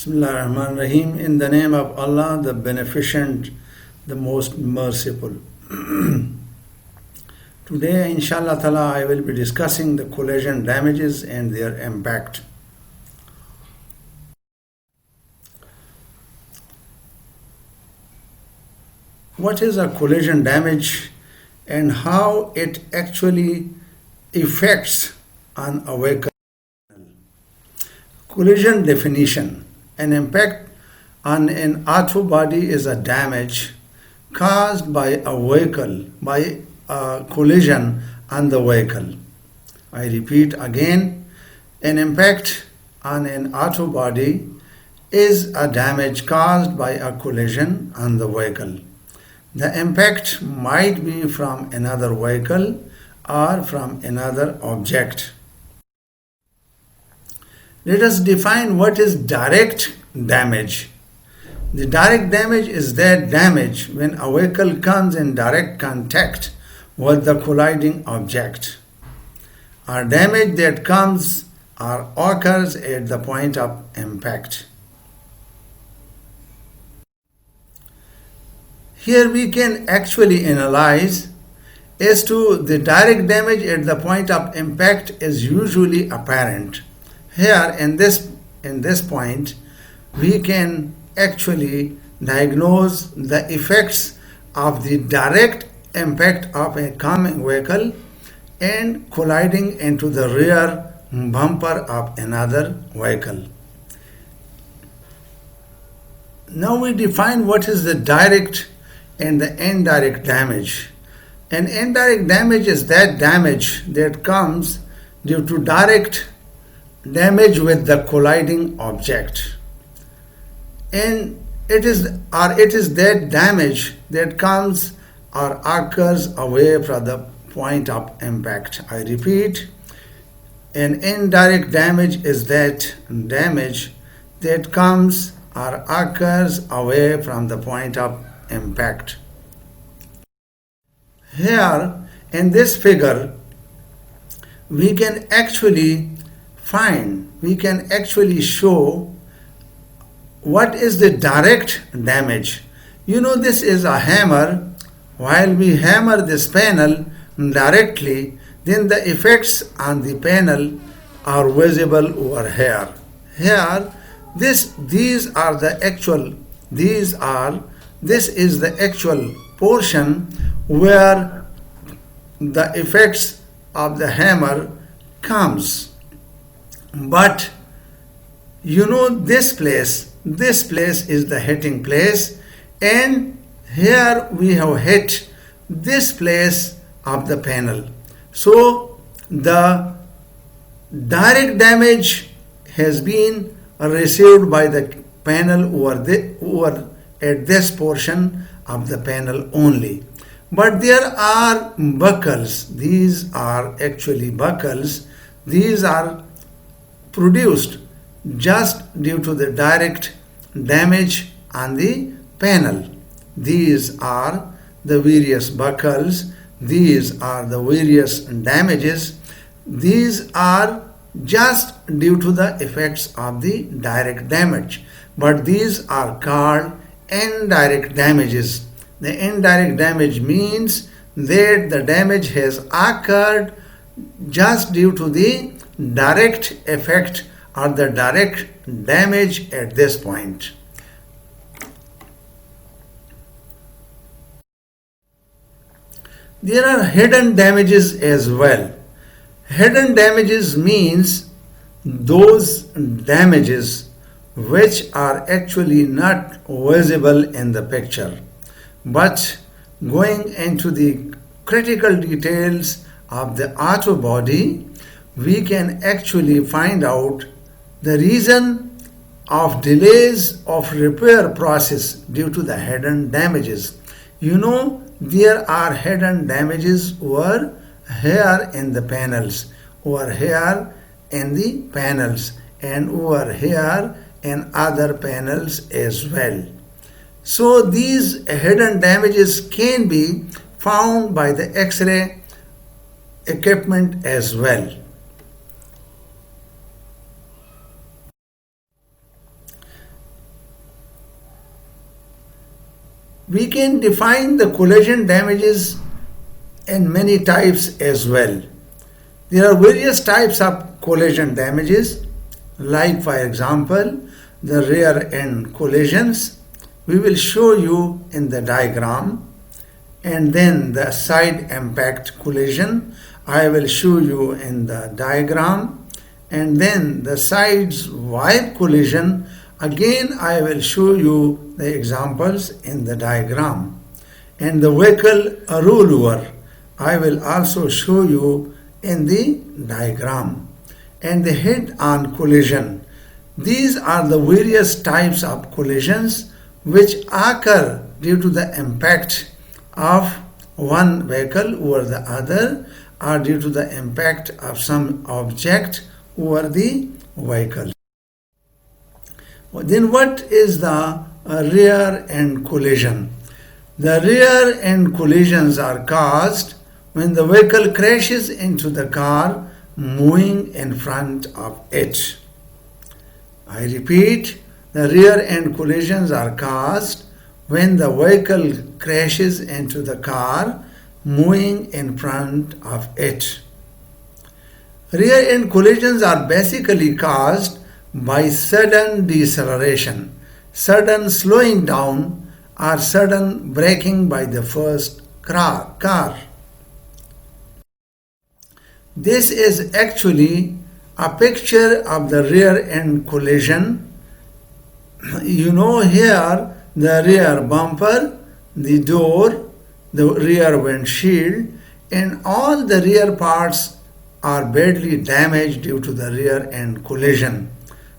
Bismillahirrahmanirrahim. In the name of Allah, the Beneficent, the Most Merciful. Today, inshallah ta'ala, I will be discussing the collision damages and their impact. What is a collision damage and how it actually affects on a vehicle? Collision definition. An impact on an auto body is a damage caused by a vehicle, by a collision on the vehicle. I repeat again, an impact on an auto body is a damage caused by a collision on the vehicle. The impact might be from another vehicle or from another object. Let us define what is direct damage. The direct damage is that damage when a vehicle comes in direct contact with the colliding object, or damage that comes or occurs at the point of impact. Here we can actually analyze as to the direct damage at the point of impact is usually apparent. Here in this point, we can actually diagnose the effects of the direct impact of a coming vehicle and colliding into the rear bumper of another vehicle. Now we define what is the direct and the indirect damage. An indirect damage is that damage that comes due to direct damage with the colliding object, and it is that damage that comes or occurs away from the point of impact. I repeat, an indirect damage is that damage that comes or occurs away from the point of impact. Here in this figure we can actually show what is the direct damage. You know, this is a hammer. While we hammer this panel directly, then the effects on the panel are visible over here. This is the actual portion where the effects of the hammer comes. But you know, this place is the hitting place, and here we have hit this place of the panel. So the direct damage has been received by the panel over at this portion of the panel only. But there are buckles. These are actually buckles. These are produced just due to the direct damage on the panel. These are the various buckles. These are the various damages. These are just due to the effects of the direct damage. But these are called indirect damages. The indirect damage means that the damage has occurred just due to the direct effect or the direct damage at this point. There are hidden damages as well. Hidden damages means those damages which are actually not visible in the picture, but going into the critical details of the auto body, we can actually find out the reason of delays of repair process due to the hidden damages. You know, there are hidden damages over here in the panels, over here in the panels, and over here in other panels as well. So these hidden damages can be found by the X-ray equipment as well. We can define the collision damages in many types as well. There are various types of collision damages, like for example, the rear end collisions. We will show you in the diagram, and then the side impact collision. I will show you in the diagram, and then the sides wipe collision. Again, I will show you the examples in the diagram. And the vehicle rollover, I will also show you in the diagram. And the head-on collision. These are the various types of collisions which occur due to the impact of one vehicle over the other, or due to the impact of some object over the vehicle. Then what is the rear end collision? The rear end collisions are caused when the vehicle crashes into the car moving in front of it. I repeat, the rear end collisions are caused when the vehicle crashes into the car moving in front of it. Rear end collisions are basically caused by sudden deceleration, sudden slowing down, or sudden braking by the first car. This is actually a picture of the rear end collision. You know, here the rear bumper, the door, the rear windshield, and all the rear parts are badly damaged due to the rear end collision.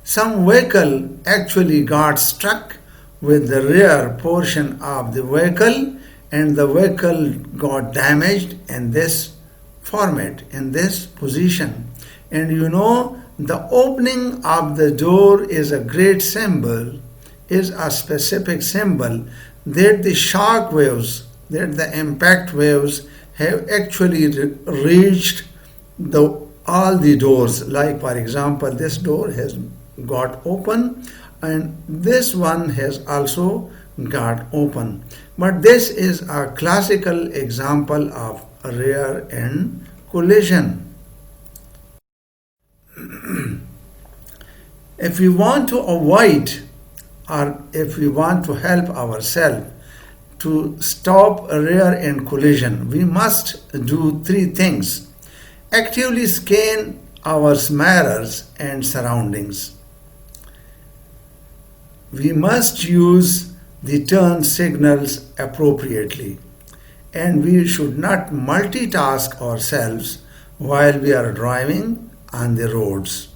Some vehicle actually got stuck with the rear portion of the vehicle, and the vehicle got damaged in this format, in this position. And you know, the opening of the door is a great symbol, is a specific symbol that the shock waves, that the impact waves have actually reached all the doors. Like for example, this door has got open, and this one has also got open. But this is a classical example of a rear end collision. If we want to avoid, or if we want to help ourselves to stop a rear end collision, we must do three things. Actively scan our mirrors and surroundings. We must use the turn signals appropriately, and we should not multitask ourselves while we are driving on the roads.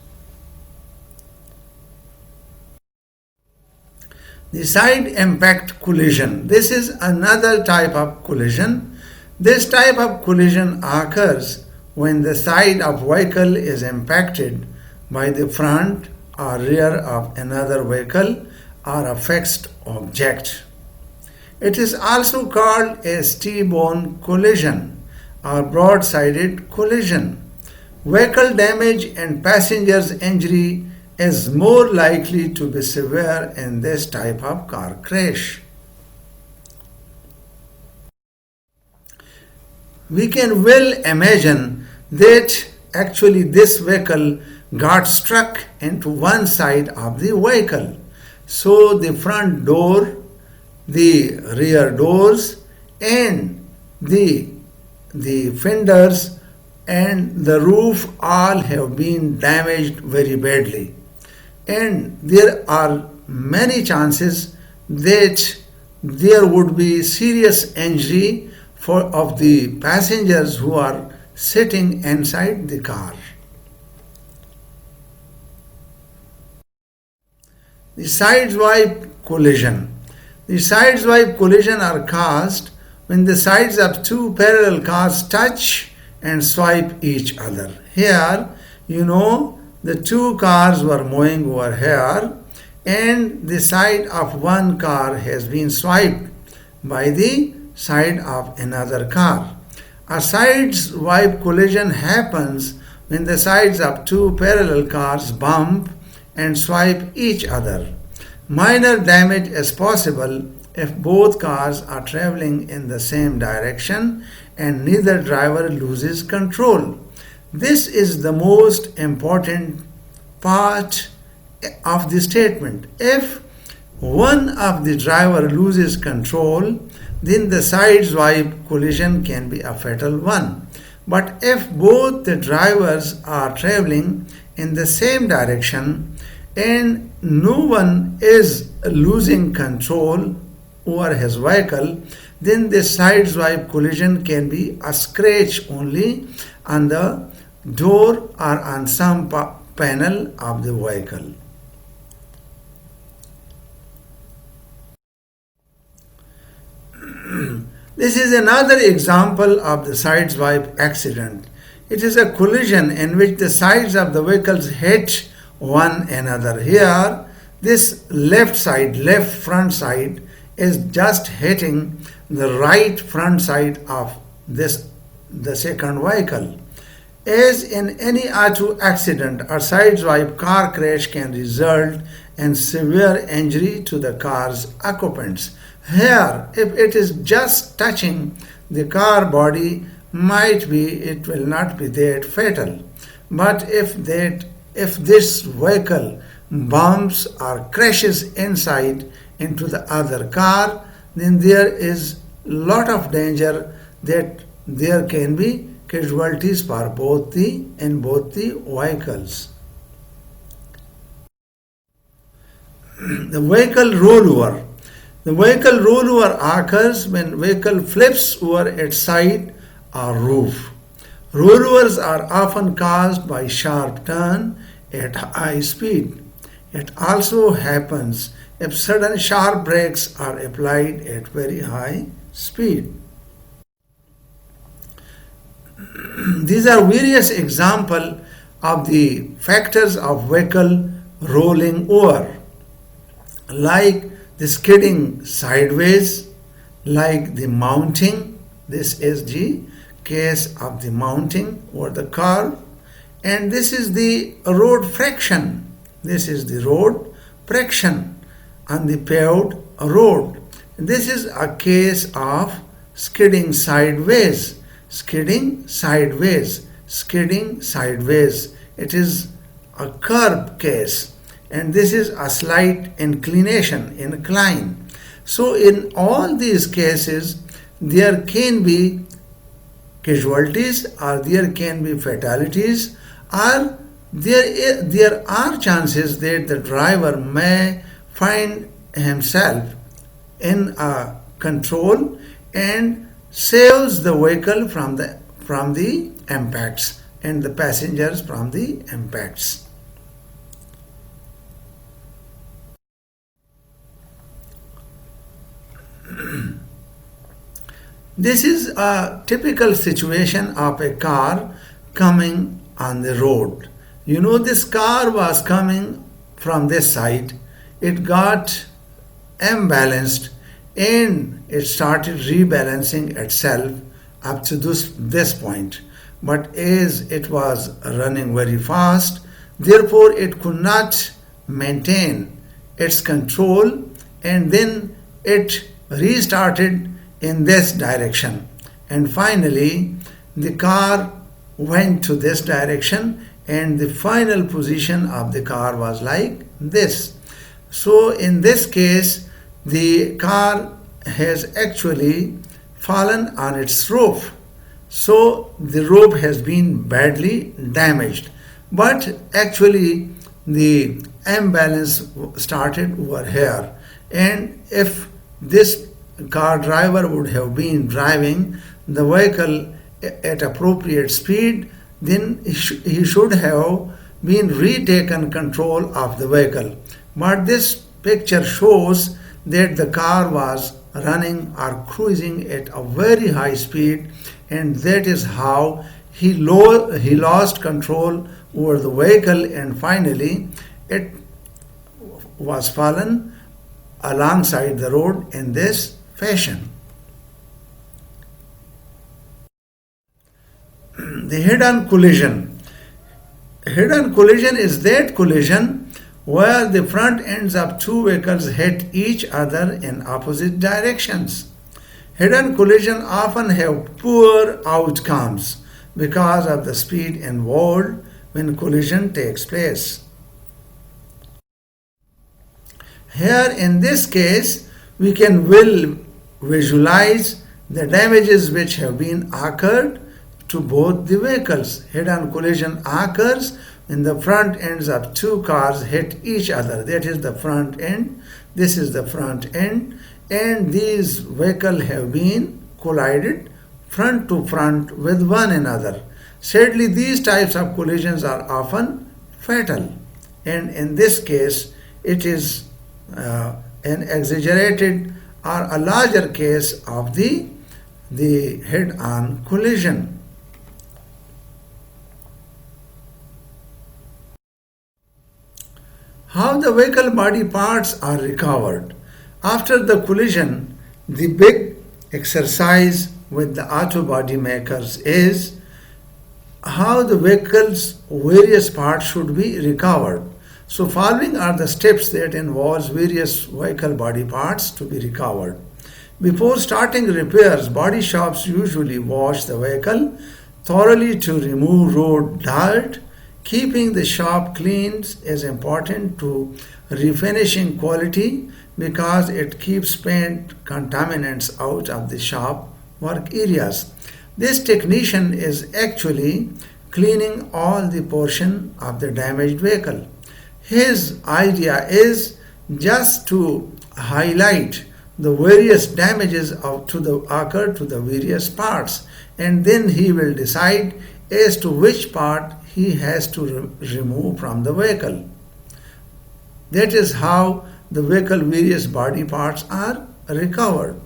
The side impact collision. This is another type of collision. This type of collision occurs when the side of vehicle is impacted by the front or rear of another vehicle or a fixed object. It is also called a T-bone collision or broad-sided collision. Vehicle damage and passenger's injury is more likely to be severe in this type of car crash. We can well imagine that actually this vehicle got struck into one side of the vehicle. So the front door, the rear doors, and the fenders and the roof all have been damaged very badly. And there are many chances that there would be serious injury of the passengers who are sitting inside the car. The sideswipe collision. The sideswipe collision are caused when the sides of two parallel cars touch and swipe each other. Here, you know, the two cars were moving over here, and the side of one car has been swiped by the side of another car. A sideswipe collision happens when the sides of two parallel cars bump and swipe each other. Minor damage is possible if both cars are traveling in the same direction and neither driver loses control. This is the most important part of the statement. If one of the driver loses control, then the side-swipe collision can be a fatal one. But if both the drivers are traveling in the same direction and no one is losing control over his vehicle, then the side-swipe collision can be a scratch only on the door or on some panel of the vehicle. This is another example of the side swipe accident. It is a collision in which the sides of the vehicles hit one another. Here, this left front side is just hitting the right front side of the second vehicle. As in any auto accident, a side swipe car crash can result in severe injury to the car's occupants. Here, if it is just touching the car body, it will not be that fatal. But if this vehicle bumps or crashes inside into the other car, then there is lot of danger that there can be casualties for both the vehicles. The vehicle rollover. The vehicle rollover occurs when vehicle flips over its side or roof. Rollovers are often caused by sharp turn at high speed. It also happens if sudden sharp brakes are applied at very high speed. These are various examples of the factors of vehicle rolling over, like the skidding sideways, like the mounting. This is the case of the mounting over the car, and this is the road friction. This is the road friction on the paved road. This is a case of skidding sideways, skidding sideways, skidding sideways. It is a curb case, and this is a slight incline. So in all these cases, there can be casualties or there can be fatalities, or there are chances that the driver may find himself in a control and saves the vehicle from the impacts and the passengers from the impacts. This is a typical situation of a car coming on the road. You know, this car was coming from this side. It got imbalanced and it started rebalancing itself up to this point. But as it was running very fast, therefore it could not maintain its control, and then it restarted in this direction, and finally the car went to this direction, and the final position of the car was like this. So in this case, the car has actually fallen on its roof. So the rope has been badly damaged, but actually the imbalance started over here, and if this car driver would have been driving the vehicle at appropriate speed, then he should have been retaken control of the vehicle. But this picture shows that the car was running or cruising at a very high speed, and that is how he lost control over the vehicle, and finally it was fallen alongside the road in this fashion. The hidden collision. Hidden collision is that collision where the front ends of two vehicles hit each other in opposite directions. Head-on collisions often have poor outcomes because of the speed involved when collision takes place. Here in this case, we can well visualize the damages which have been occurred to both the vehicles. Head-on collision occurs when the front ends of two cars hit each other. That is the front end. This is the front end. And these vehicles have been collided front to front with one another. Sadly, these types of collisions are often fatal. And in this case, it is an exaggerated or a larger case of the head-on collision. How the vehicle body parts are recovered. After the collision, the big exercise with the auto body makers is how the vehicle's various parts should be recovered. So following are the steps that involves various vehicle body parts to be recovered. Before starting repairs, body shops usually wash the vehicle thoroughly to remove road dirt. Keeping the shop clean is important to refinishing quality because it keeps paint contaminants out of the shop work areas. This technician is actually cleaning all the portion of the damaged vehicle. His idea is just to highlight the various damages occurred to the various parts, and then he will decide as to which part he has to remove from the vehicle. That is how the vehicle various body parts are recovered.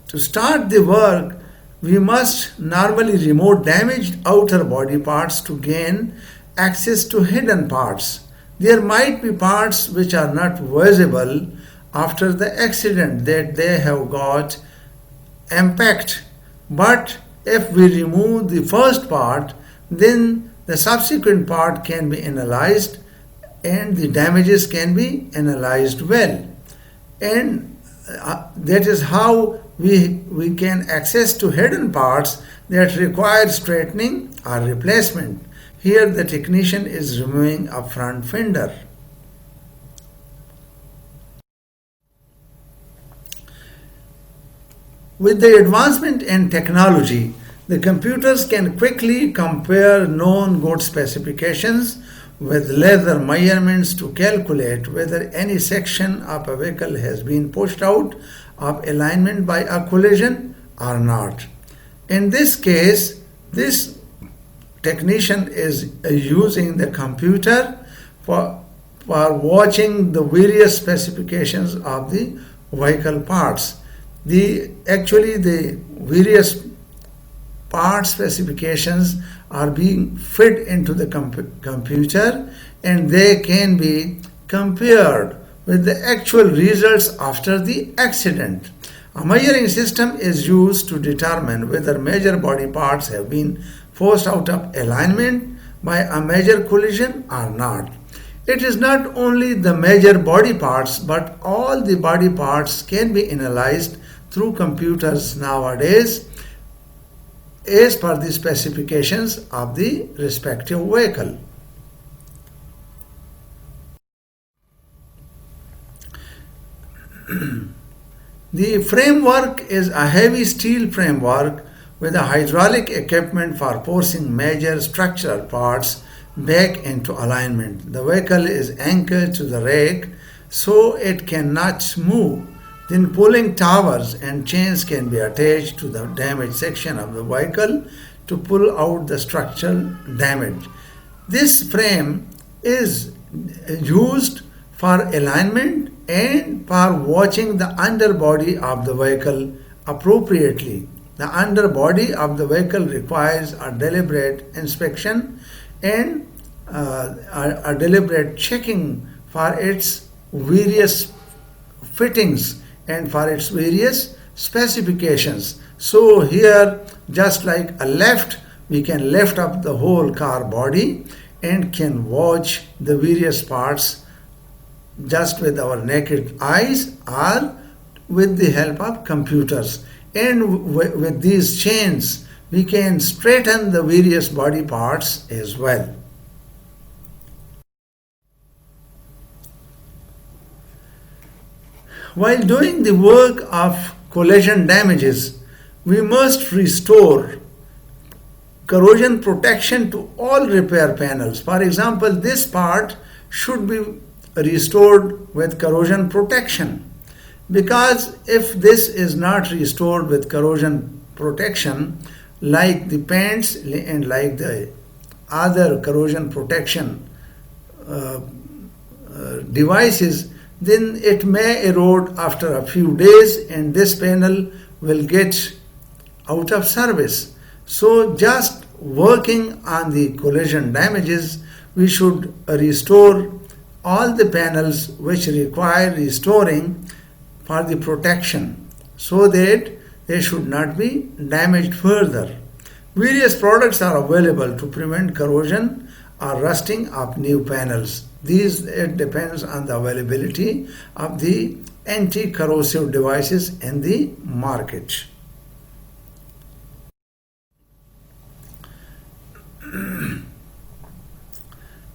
To start the work, we must normally remove damaged outer body parts to gain access to hidden parts. There might be parts which are not visible after the accident that they have got impact. But if we remove the first part, then the subsequent part can be analyzed and the damages can be analyzed well. And that is how we can access to hidden parts that require straightening or replacement. Here the technician is removing a front fender. With the advancement in technology, the computers can quickly compare known good specifications with laser measurements to calculate whether any section of a vehicle has been pushed out of alignment by a collision or not. In this case, this technician is using the computer for watching the various specifications of the vehicle parts. The various part specifications are being fed into the computer, and they can be compared with the actual results after the accident. A measuring system is used to determine whether major body parts have been forced out of alignment by a major collision or not. It is not only the major body parts, but all the body parts can be analyzed through computers nowadays as per the specifications of the respective vehicle. The framework is a heavy steel framework with a hydraulic equipment for forcing major structural parts back into alignment. The vehicle is anchored to the rake so it cannot move. Then pulling towers and chains can be attached to the damaged section of the vehicle to pull out the structural damage. This frame is used for alignment and for watching the underbody of the vehicle appropriately. The underbody of the vehicle requires a deliberate inspection and a deliberate checking for its various fittings and for its various specifications. So here, just like a lift, we can lift up the whole car body and can watch the various parts just with our naked eyes or with the help of computers. And with these chains, we can straighten the various body parts as well. While doing the work of collision damages, we must restore corrosion protection to all repair panels. For example, this part should be restored with corrosion protection, because if this is not restored with corrosion protection, like the paints and like the other corrosion protection devices, then it may erode after a few days and this panel will get out of service. So just working on the collision damages, we should restore all the panels which require restoring for the protection so that they should not be damaged further. Various products are available to prevent corrosion or rusting of new panels. It depends on the availability of the anti-corrosive devices in the market.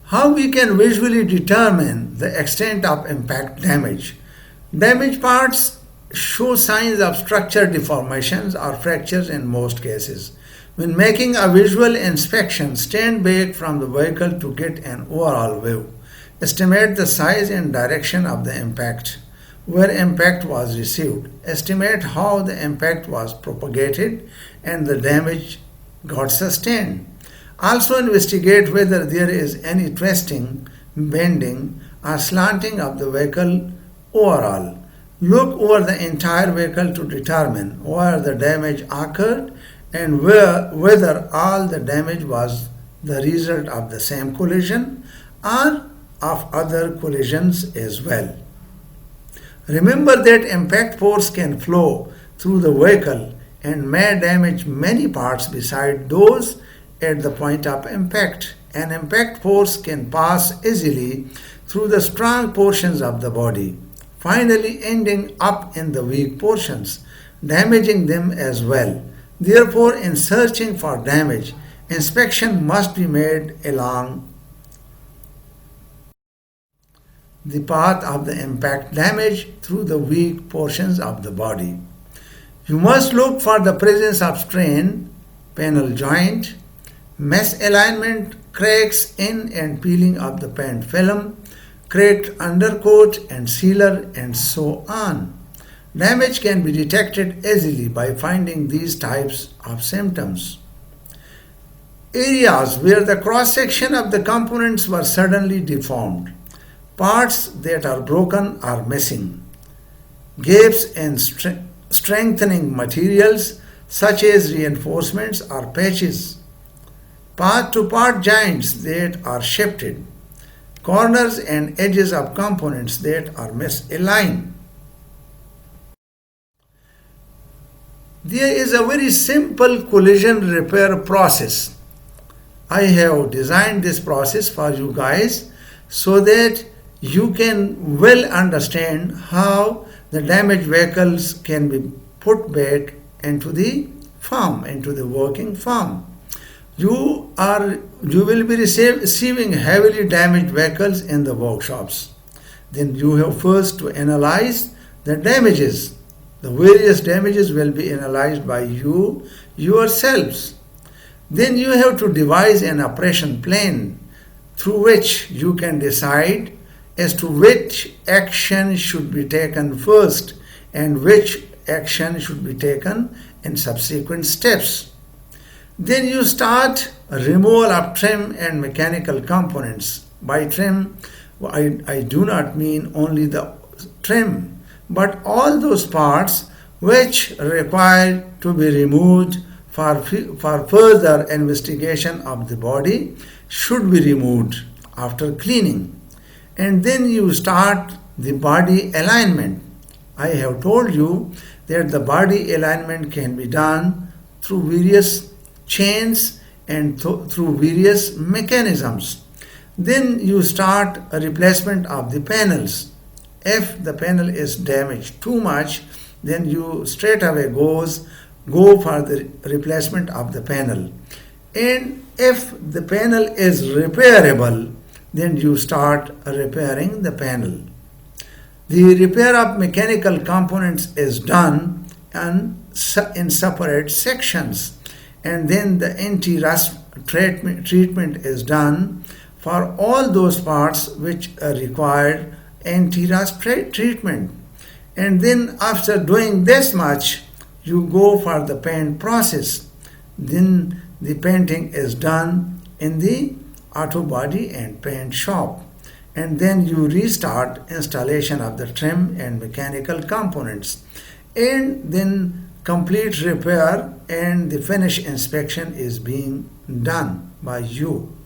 How we can visually determine the extent of impact damage? Damaged parts show signs of structure deformations or fractures in most cases. When making a visual inspection, stand back from the vehicle to get an overall view. Estimate the size and direction of the impact, where impact was received. Estimate how the impact was propagated and the damage got sustained. Also investigate whether there is any twisting, bending, or slanting of the vehicle overall. Look over the entire vehicle to determine where the damage occurred and whether all the damage was the result of the same collision or of other collisions as well. Remember that impact force can flow through the vehicle and may damage many parts beside those at the point of impact. An impact force can pass easily through the strong portions of the body, finally ending up in the weak portions, damaging them as well. Therefore, in searching for damage, inspection must be made along the path of the impact damage through the weak portions of the body. You must look for the presence of strain, panel joint, misalignment, cracks in and peeling of the paint film, cracked undercoat and sealer, and so on. Damage can be detected easily by finding these types of symptoms. Areas where the cross-section of the components were suddenly deformed. Parts that are broken or missing. Gaps in strengthening materials such as reinforcements or patches. Part-to-part joints that are shifted. Corners and edges of components that are misaligned. There is a very simple collision repair process. I have designed this process for you guys so that you can well understand how the damaged vehicles can be put back into the farm, into the working farm. You will be receiving heavily damaged vehicles in the workshops. Then you have first to analyze the damages. The various damages will be analyzed by you yourselves. Then you have to devise an operation plan through which you can decide as to which action should be taken first and which action should be taken in subsequent steps. Then you start removal of trim and mechanical components. By trim, I do not mean only the trim, but all those parts which require to be removed for further investigation of the body should be removed after cleaning. And then you start the body alignment. I have told you that the body alignment can be done through various chains and through various mechanisms. Then you start a replacement of the panels. If the panel is damaged too much, then you straight away go for the replacement of the panel. And if the panel is repairable, then you start repairing the panel. The repair of mechanical components is done in separate sections, and then the anti-rust treatment is done for all those parts which require anti-rust treatment. And then after doing this much, you go for the paint process. Then the painting is done in the auto body and paint shop, and then you restart installation of the trim and mechanical components, and then complete repair and the finish inspection is being done by you.